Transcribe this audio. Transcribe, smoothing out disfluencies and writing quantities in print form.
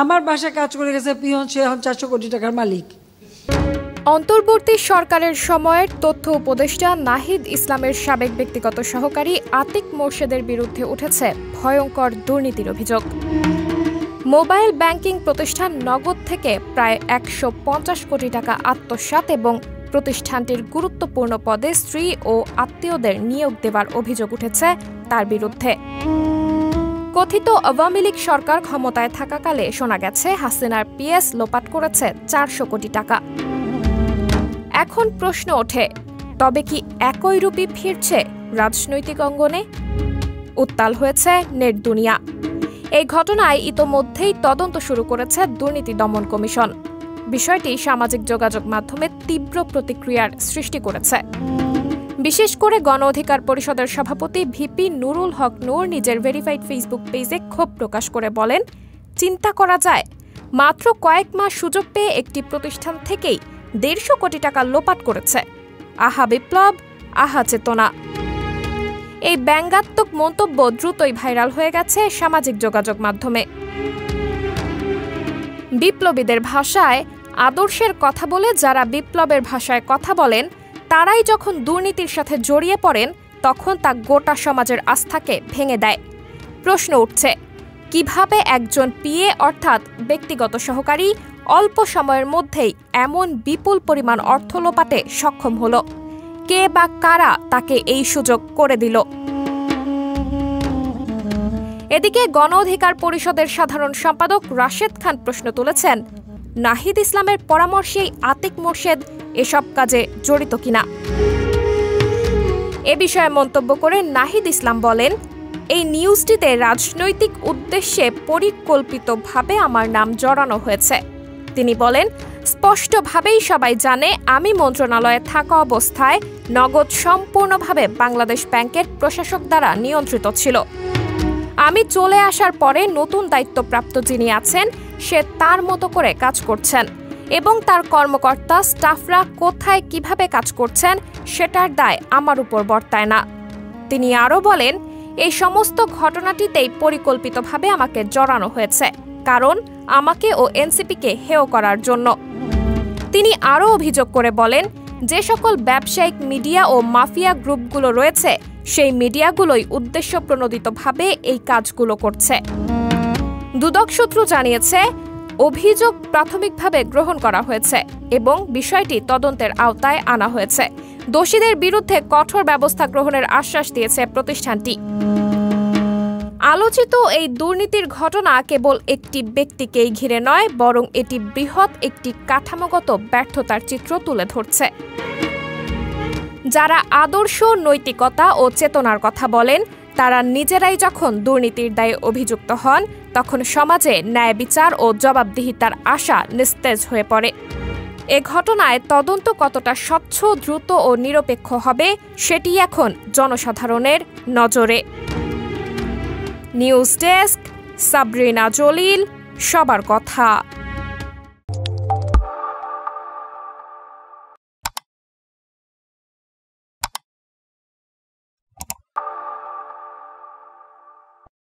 আমার বাসায় কাজ করে গেছে পিয়ন, সে এখন 400 কোটি টাকার মালিক। অন্তর্বর্তী সরকারের সময়ের তথ্য উপদেষ্টা নাহিদ ইসলামের সাবেক ব্যক্তিগত সহকারী আতিক মোর্শেদের বিরুদ্ধে উঠেছে ভয়ঙ্কর দুর্নীতির অভিযোগ। মোবাইল ব্যাংকিং প্রতিষ্ঠান নগদ থেকে প্রায় 150 কোটি টাকা আত্মসাৎ এবং প্রতিষ্ঠানটির গুরুত্বপূর্ণ পদে স্ত্রী ও আত্মীয়দের নিয়োগ দেওয়ার অভিযোগ উঠেছে তার বিরুদ্ধে। কথিত আওয়ামী লীগ সরকার ক্ষমতায় থাকাকালে শোনা গেছে হাসিনার পিএস লোপাট করেছে 400 কোটি টাকা। এখন প্রশ্ন ওঠে, তবে কি একই রূপই ফিরছে রাজনৈতিক অঙ্গনে? উত্তাল হয়েছে নেট দুনিয়া। এই ঘটনায় ইতোমধ্যেই তদন্ত শুরু করেছে দুর্নীতি দমন কমিশন। বিষয়টি সামাজিক যোগাযোগ মাধ্যমে তীব্র প্রতিক্রিয়ার সৃষ্টি করেছে। বিশেষ করে গণ অধিকার পরিষদের সভাপতি ভিপি নুরুল হক নূর নিজের ভেরিফাইড ফেসবুক পেজে ক্ষোভ প্রকাশ করে বলেন, চিন্তা করা যায় মাত্র কয়েক মাস সুযোগ পেয়ে একটি প্রতিষ্ঠান থেকেই 150 কোটি টাকা লোপাট করেছে। আহা বিপ্লব, আহা চেতনা। এই ব্যঙ্গাত্মক মন্তব্য দ্রুতই ভাইরাল হয়ে গেছে সামাজিক যোগাযোগ মাধ্যমে। বিপ্লবীদের ভাষায় আদর্শের কথা বলে যারা বিপ্লবের ভাষায় কথা বলেন, তারাই যখন দুর্নীতির সাথে জড়িয়ে পড়েন তখন তা গোটা সমাজের আস্থাকে ভেঙে দেয়। প্রশ্ন উঠছে, কিভাবে একজন পিএ অর্থাৎ ব্যক্তিগত সহকারী অল্প সময়ের মধ্যেই এমন বিপুল পরিমাণ অর্থ লোপাটে সক্ষম হল? কে বা কারা তাকে এই সুযোগ করে দিল? এদিকে গণ অধিকার পরিষদের সাধারণ সম্পাদক রাশেদ খান প্রশ্ন তুলেছেন, নাহিদ ইসলামের পরামর্শেই আতিক মোর্শেদ এসব কাজে জড়িত কিনা। এ বিষয়ে মন্তব্য করে নাহিদ ইসলাম বলেন, এই নিউজটিতে রাজনৈতিক উদ্দেশ্যে পরিকল্পিতভাবে আমার নাম জড়ানো হয়েছে। তিনি বলেন, স্পষ্টভাবেই সবাই জানে আমি মন্ত্রণালয়ে থাকা অবস্থায় নগদ সম্পূর্ণভাবে বাংলাদেশ ব্যাংকের প্রশাসক দ্বারা নিয়ন্ত্রিত ছিল। আমি চলে আসার পরে নতুন দায়িত্বপ্রাপ্ত যিনি আছেন সে তার মতো করে কাজ করছেন এবং তার কর্মকর্তা স্টাফরা কোথায় কিভাবে কাজ করছেন সেটার দায় আমার উপর বর্তায় না। তিনি আরও বলেন, এই সমস্ত ঘটনাটিতেই পরিকল্পিতভাবে আমাকে জড়ানো হয়েছে, কারণ আমাকে ও এনসিপিকে হেয় করার জন্য। তিনি আরও অভিযোগ করে বলেন, যে সকল ব্যবসায়িক মিডিয়া ও মাফিয়া গ্রুপগুলো রয়েছে সেই মিডিয়াগুলোই উদ্দেশ্যপ্রণোদিতভাবে এই কাজগুলো করছে। দুদক সূত্র জানিয়েছে, অভিযোগ প্রাথমিকভাবে গ্রহণ করা হয়েছে এবং বিষয়টি তদন্তের আওতায় আনা হয়েছে। দোষীদের বিরুদ্ধে কঠোর ব্যবস্থা গ্রহণের আশ্বাস দিয়েছে প্রতিষ্ঠানটি। আলোচিত এই দুর্নীতির ঘটনা কেবল একটি ব্যক্তিকেই ঘিরে নয়, বরং এটি বৃহৎ একটি কাঠামোগত ব্যর্থতার চিত্র তুলে ধরছে। যারা আদর্শ, নৈতিকতা ও চেতনার কথা বলেন, তারা নিজেরাই যখন দুর্নীতির দায়ে অভিযুক্ত হন, তখন সমাজে ন্যায় বিচার ও জবাবদিহিতার আশা নিস্তেজ হয়ে পড়ে। এ ঘটনায় তদন্ত কতটা স্বচ্ছ, দ্রুত ও নিরপেক্ষ হবে সেটি এখন জনসাধারণের নজরে। নিউজ ডেস্ক, সাবরিনা জলিল, সবার কথা।